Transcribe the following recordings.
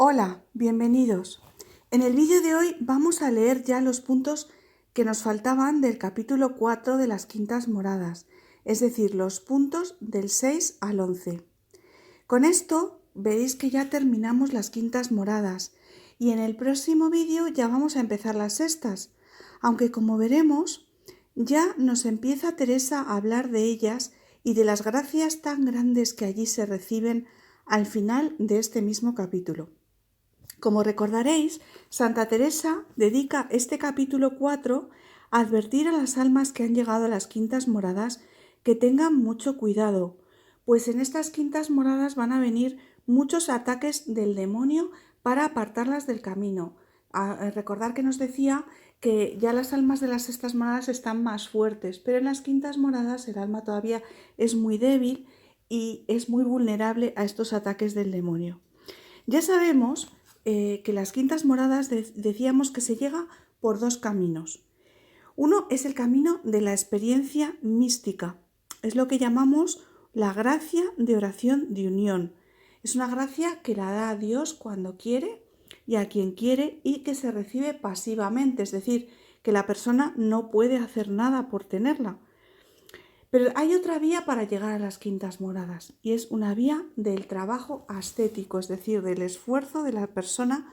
Hola, bienvenidos. En el vídeo de hoy vamos a leer ya los puntos que nos faltaban del capítulo 4 de las quintas moradas, es decir, los puntos del 6 al 11. Con esto veréis que ya terminamos las quintas moradas y en el próximo vídeo ya vamos a empezar las sextas, aunque como veremos ya nos empieza Teresa a hablar de ellas y de las gracias tan grandes que allí se reciben al final de este mismo capítulo. Como recordaréis, Santa Teresa dedica este capítulo 4 a advertir a las almas que han llegado a las quintas moradas que tengan mucho cuidado, pues en estas quintas moradas van a venir muchos ataques del demonio para apartarlas del camino. Recordar que nos decía que ya las almas de las sextas moradas están más fuertes, pero en las quintas moradas el alma todavía es muy débil y es muy vulnerable a estos ataques del demonio. Ya sabemos que las quintas moradas decíamos que se llega por dos caminos. Uno es el camino de la experiencia mística. Es lo que llamamos la gracia de oración de unión. Es una gracia que la da Dios cuando quiere y a quien quiere y que se recibe pasivamente, es decir, que la persona no puede hacer nada por tenerla. Pero hay otra vía para llegar a las quintas moradas y es una vía del trabajo ascético, es decir, del esfuerzo de la persona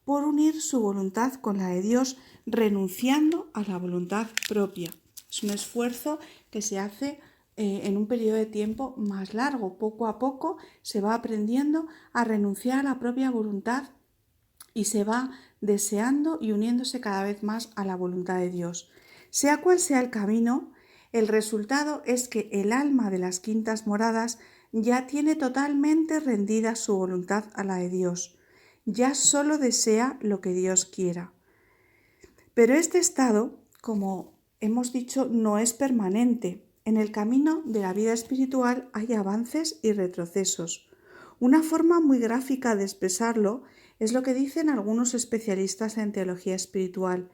por unir su voluntad con la de Dios, renunciando a la voluntad propia. Es un esfuerzo que se hace en un periodo de tiempo más largo. Poco a poco se va aprendiendo a renunciar a la propia voluntad y se va deseando y uniéndose cada vez más a la voluntad de Dios. Sea cual sea el camino, el resultado es que el alma de las quintas moradas ya tiene totalmente rendida su voluntad a la de Dios. Ya solo desea lo que Dios quiera. Pero este estado, como hemos dicho, no es permanente. En el camino de la vida espiritual hay avances y retrocesos. Una forma muy gráfica de expresarlo es lo que dicen algunos especialistas en teología espiritual.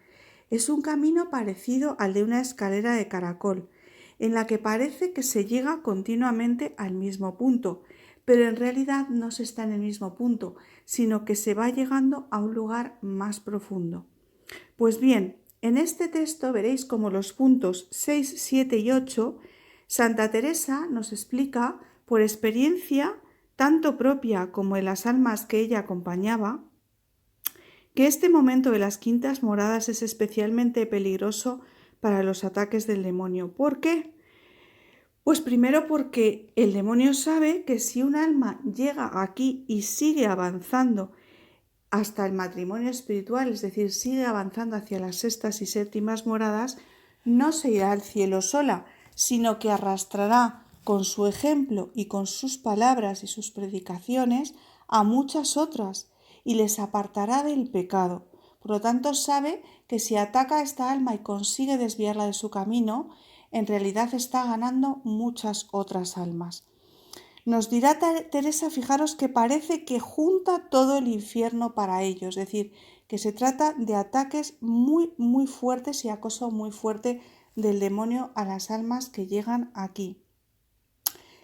Es un camino parecido al de una escalera de caracol, en la que parece que se llega continuamente al mismo punto, pero en realidad no se está en el mismo punto, sino que se va llegando a un lugar más profundo. Pues bien, en este texto veréis como los puntos 6, 7 y 8, Santa Teresa nos explica por experiencia, tanto propia como de las almas que ella acompañaba, que este momento de las quintas moradas es especialmente peligroso para los ataques del demonio. ¿Por qué? Pues primero porque el demonio sabe que si un alma llega aquí y sigue avanzando hasta el matrimonio espiritual, es decir, sigue avanzando hacia las sextas y séptimas moradas, no se irá al cielo sola, sino que arrastrará con su ejemplo y con sus palabras y sus predicaciones a muchas otras y les apartará del pecado. Por lo tanto, sabe que si ataca a esta alma y consigue desviarla de su camino, en realidad está ganando muchas otras almas. Nos dirá Teresa, fijaros que parece que junta todo el infierno para ello, es decir, que se trata de ataques muy fuertes y acoso muy fuerte del demonio a las almas que llegan aquí.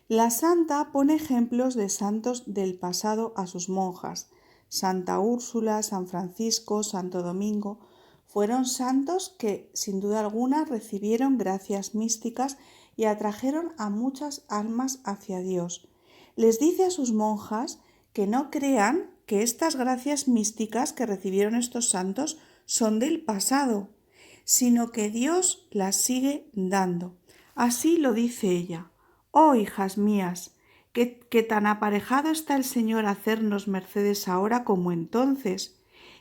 La santa pone ejemplos de santos del pasado a sus monjas. Santa Úrsula, San Francisco, Santo Domingo fueron santos que, sin duda alguna, recibieron gracias místicas y atrajeron a muchas almas hacia Dios. Les dice a sus monjas que no crean que estas gracias místicas que recibieron estos santos son del pasado, sino que Dios las sigue dando. Así lo dice ella. Oh, hijas mías, que tan aparejado está el Señor a hacernos mercedes ahora como entonces,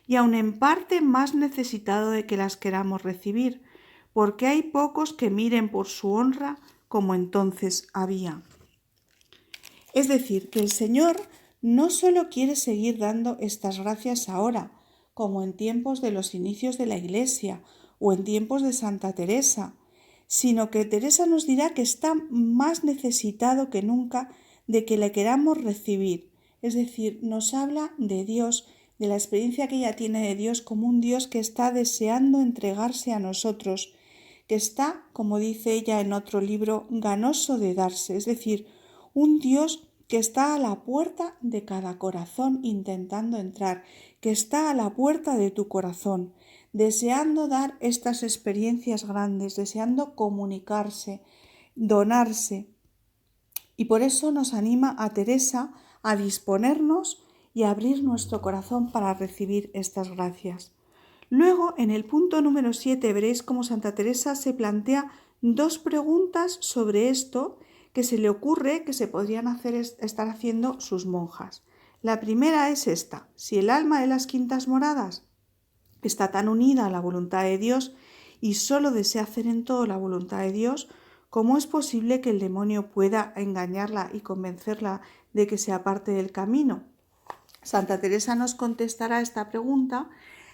y aun en parte más necesitado de que las queramos recibir, porque hay pocos que miren por su honra como entonces había. Es decir, que el Señor no solo quiere seguir dando estas gracias ahora, como en tiempos de los inicios de la Iglesia o en tiempos de Santa Teresa, sino que Teresa nos dirá que está más necesitado que nunca de que le queramos recibir. Es decir, nos habla de Dios, de la experiencia que ella tiene de Dios como un Dios que está deseando entregarse a nosotros, que está, como dice ella en otro libro, ganoso de darse, es decir, un Dios que está a la puerta de cada corazón intentando entrar, que está a la puerta de tu corazón, deseando dar estas experiencias grandes, deseando comunicarse, donarse. Y por eso nos anima a Teresa a disponernos y a abrir nuestro corazón para recibir estas gracias. Luego, en el punto número 7, veréis cómo Santa Teresa se plantea dos preguntas sobre esto que se le ocurre que se podrían estar haciendo sus monjas. La primera es esta: si el alma de las quintas moradas está tan unida a la voluntad de Dios y solo desea hacer en todo la voluntad de Dios, ¿cómo es posible que el demonio pueda engañarla y convencerla de que sea parte del camino? Santa Teresa nos contestará esta pregunta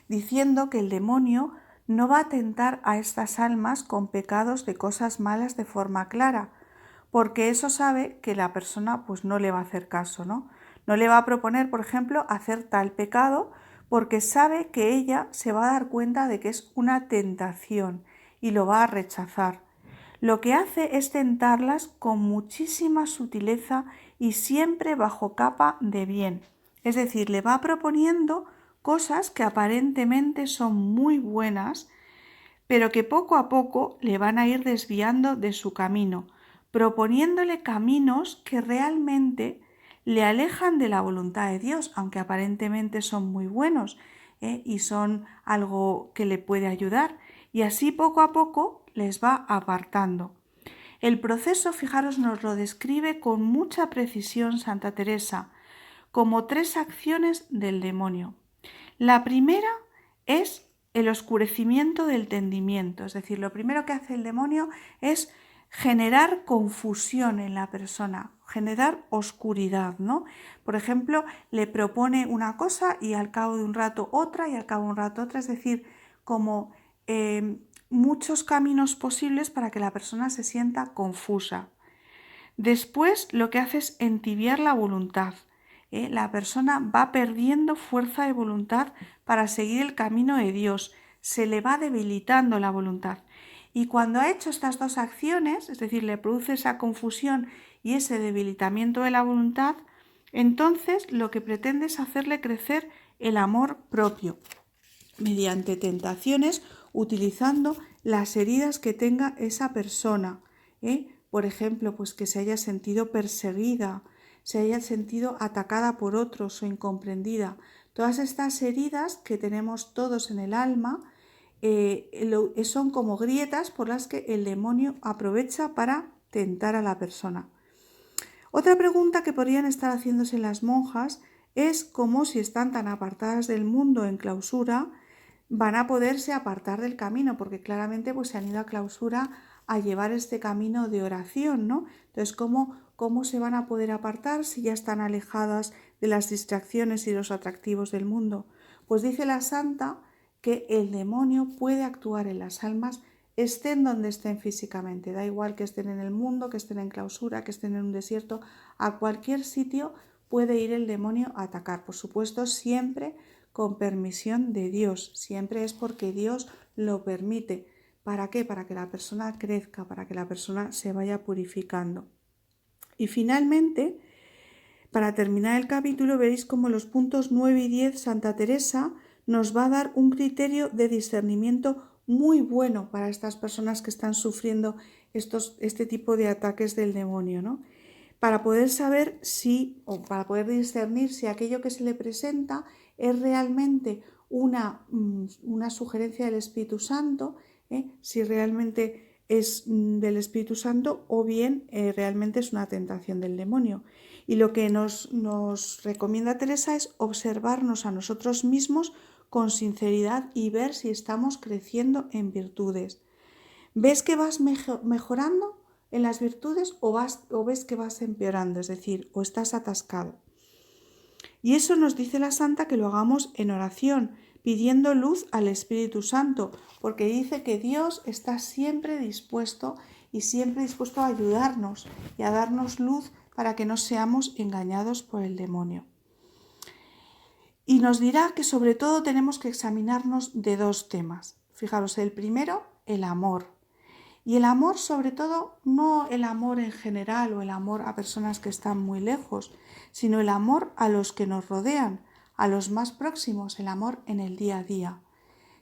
diciendo que el demonio no va a tentar a estas almas con pecados de cosas malas de forma clara, porque eso sabe que la persona pues no le va a hacer caso, ¿no? No le va a proponer, por ejemplo, hacer tal pecado porque sabe que ella se va a dar cuenta de que es una tentación y lo va a rechazar. Lo que hace es tentarlas con muchísima sutileza y siempre bajo capa de bien. Es decir, le va proponiendo cosas que aparentemente son muy buenas, pero que poco a poco le van a ir desviando de su camino, proponiéndole caminos que realmente le alejan de la voluntad de Dios, aunque aparentemente son muy buenos, y son algo que le puede ayudar, y así poco a poco les va apartando. El proceso, fijaros, nos lo describe con mucha precisión Santa Teresa, como 3 acciones del demonio. La primera es el oscurecimiento del entendimiento, es decir, lo primero que hace el demonio es generar confusión en la persona, generar oscuridad, ¿no? Por ejemplo, le propone una cosa y al cabo de un rato otra y al cabo de un rato otra, es decir, como muchos caminos posibles para que la persona se sienta confusa. Después lo que hace es entibiar la voluntad. La persona va perdiendo fuerza de voluntad para seguir el camino de Dios, se le va debilitando la voluntad. Y cuando ha hecho estas dos acciones, es decir, le produce esa confusión y ese debilitamiento de la voluntad, entonces lo que pretende es hacerle crecer el amor propio, mediante tentaciones, utilizando las heridas que tenga esa persona. Por ejemplo, pues que se haya sentido perseguida, se haya sentido atacada por otros o incomprendida. Todas estas heridas que tenemos todos en el alma son como grietas por las que el demonio aprovecha para tentar a la persona. Otra pregunta que podrían estar haciéndose las monjas es cómo, si están tan apartadas del mundo en clausura, van a poderse apartar del camino, porque claramente pues se han ido a clausura a llevar este camino de oración, ¿no? Entonces, ¿cómo se van a poder apartar si ya están alejadas de las distracciones y los atractivos del mundo? Pues dice la santa que el demonio puede actuar en las almas estén donde estén físicamente, da igual que estén en el mundo, que estén en clausura, que estén en un desierto, a cualquier sitio puede ir el demonio a atacar, por supuesto siempre con permisión de Dios, siempre es porque Dios lo permite. ¿Para qué? Para que la persona crezca, para que la persona se vaya purificando. Y finalmente, para terminar el capítulo, veréis como los puntos 9 y 10 Santa Teresa nos va a dar un criterio de discernimiento muy bueno para estas personas que están sufriendo este tipo de ataques del demonio, ¿no? Para poder saber o para poder discernir si aquello que se le presenta es realmente una sugerencia del Espíritu Santo, si realmente es del Espíritu Santo o bien realmente es una tentación del demonio. Y lo que nos recomienda Teresa es observarnos a nosotros mismos con sinceridad y ver si estamos creciendo en virtudes. ¿Ves que vas mejorando en las virtudes o ves que vas empeorando? Es decir, o estás atascado. Y eso nos dice la santa que lo hagamos en oración, pidiendo luz al Espíritu Santo, porque dice que Dios está siempre dispuesto a ayudarnos y a darnos luz para que no seamos engañados por el demonio. Y nos dirá que sobre todo tenemos que examinarnos de 2 temas. Fijaros, el primero, el amor. Y el amor, sobre todo, no el amor en general o el amor a personas que están muy lejos, sino el amor a los que nos rodean, a los más próximos, el amor en el día a día.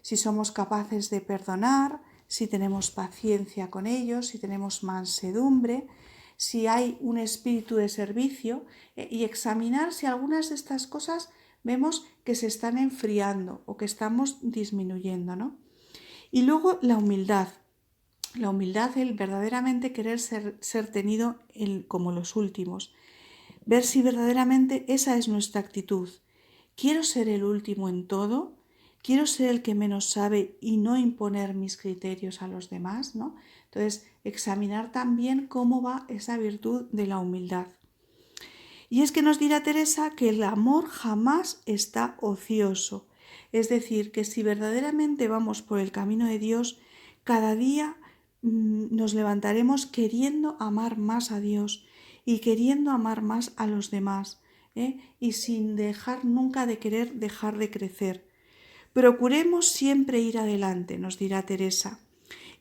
Si somos capaces de perdonar, si tenemos paciencia con ellos, si tenemos mansedumbre, si hay un espíritu de servicio y examinar si algunas de estas cosas vemos que se están enfriando o que estamos disminuyendo, ¿no? Y luego la humildad. La humildad, el verdaderamente querer ser tenido como los últimos. Ver si verdaderamente esa es nuestra actitud. ¿Quiero ser el último en todo? ¿Quiero ser el que menos sabe y no imponer mis criterios a los demás? ¿No? Entonces, examinar también cómo va esa virtud de la humildad. Y es que nos dirá Teresa que el amor jamás está ocioso. Es decir, que si verdaderamente vamos por el camino de Dios, cada día nos levantaremos queriendo amar más a Dios y queriendo amar más a los demás, y sin dejar nunca de querer dejar de crecer. Procuremos siempre ir adelante, nos dirá Teresa.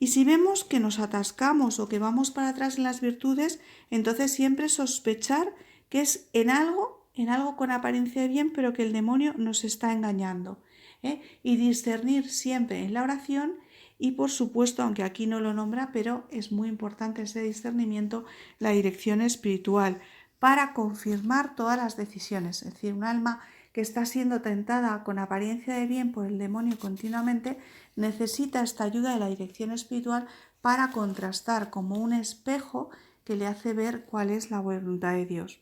Y si vemos que nos atascamos o que vamos para atrás en las virtudes, entonces siempre sospechar que es en algo con apariencia de bien, pero que el demonio nos está engañando. Y discernir siempre en la oración y, por supuesto, aunque aquí no lo nombra, pero es muy importante ese discernimiento, la dirección espiritual, para confirmar todas las decisiones. Es decir, un alma que está siendo tentada con apariencia de bien por el demonio continuamente, necesita esta ayuda de la dirección espiritual para contrastar como un espejo que le hace ver cuál es la voluntad de Dios.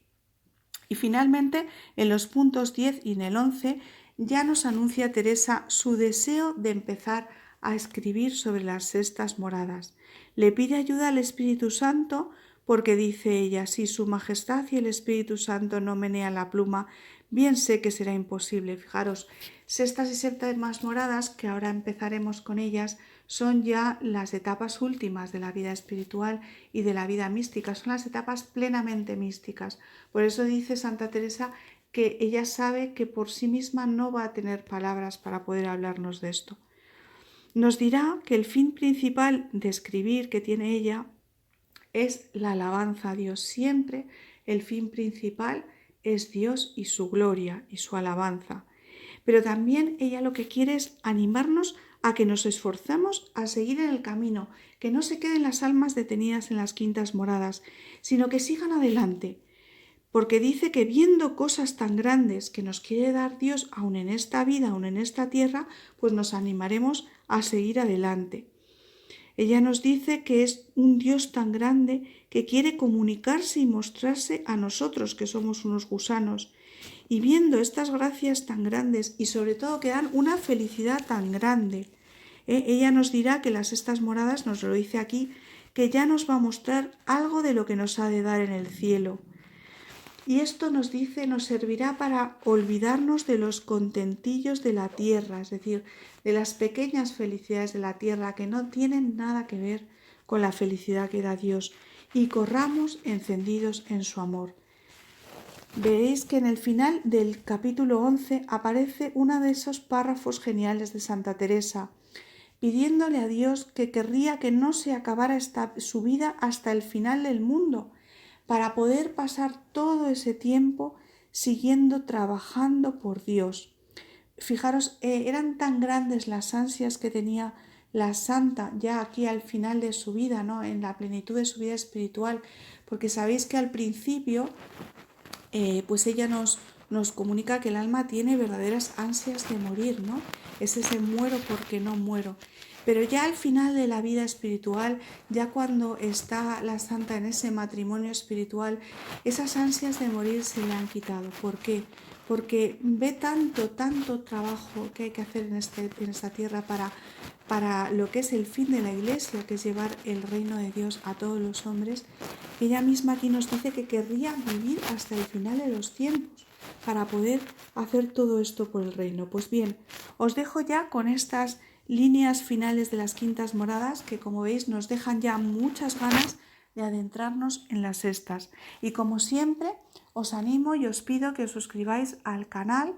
Y finalmente, en los puntos 10 y en el 11, ya nos anuncia Teresa su deseo de empezar a escribir sobre las sextas moradas. Le pide ayuda al Espíritu Santo porque dice ella, si su majestad y el Espíritu Santo no menean la pluma, bien sé que será imposible. Fijaros, sextas y séptimas moradas, que ahora empezaremos con ellas, son ya las etapas últimas de la vida espiritual y de la vida mística, son las etapas plenamente místicas. Por eso dice Santa Teresa que ella sabe que por sí misma no va a tener palabras para poder hablarnos de esto. Nos dirá que el fin principal de escribir que tiene ella es la alabanza a Dios. Siempre el fin principal es Dios y su gloria y su alabanza. Pero también ella lo que quiere es animarnos a que nos esforcemos a seguir en el camino, que no se queden las almas detenidas en las quintas moradas, sino que sigan adelante. Porque dice que viendo cosas tan grandes que nos quiere dar Dios, aun en esta vida, aun en esta tierra, pues nos animaremos a seguir adelante. Ella nos dice que es un Dios tan grande que quiere comunicarse y mostrarse a nosotros, que somos unos gusanos. Y viendo estas gracias tan grandes y sobre todo que dan una felicidad tan grande, ella nos dirá que las sextas moradas, nos lo dice aquí, que ya nos va a mostrar algo de lo que nos ha de dar en el cielo. Y esto nos dice, nos servirá para olvidarnos de los contentillos de la tierra, es decir, de las pequeñas felicidades de la tierra que no tienen nada que ver con la felicidad que da Dios, y corramos encendidos en su amor. Veréis que en el final del capítulo 11 aparece uno de esos párrafos geniales de Santa Teresa, pidiéndole a Dios que querría que no se acabara su vida hasta el final del mundo, para poder pasar todo ese tiempo siguiendo trabajando por Dios. Fijaros, eran tan grandes las ansias que tenía la santa ya aquí al final de su vida, ¿no? En la plenitud de su vida espiritual, porque sabéis que al principio pues ella nos comunica que el alma tiene verdaderas ansias de morir, ¿no? Es ese muero porque no muero. Pero ya al final de la vida espiritual, ya cuando está la santa en ese matrimonio espiritual, esas ansias de morir se le han quitado. ¿Por qué? Porque ve tanto trabajo que hay que hacer en esta tierra para lo que es el fin de la Iglesia, que es llevar el reino de Dios a todos los hombres, que ella misma aquí nos dice que querría vivir hasta el final de los tiempos para poder hacer todo esto por el reino. Pues bien, os dejo ya con estas líneas finales de las quintas moradas que, como veis, nos dejan ya muchas ganas de adentrarnos en las sextas. Y como siempre, os animo y os pido que os suscribáis al canal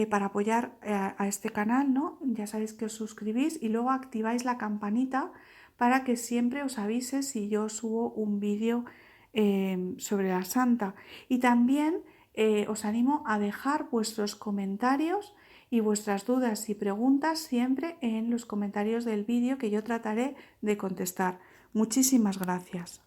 para apoyar a este canal, ¿no? Ya sabéis que os suscribís y luego activáis la campanita para que siempre os avise si yo subo un vídeo sobre la santa. Y también os animo a dejar vuestros comentarios y vuestras dudas y preguntas siempre en los comentarios del vídeo, que yo trataré de contestar. Muchísimas gracias.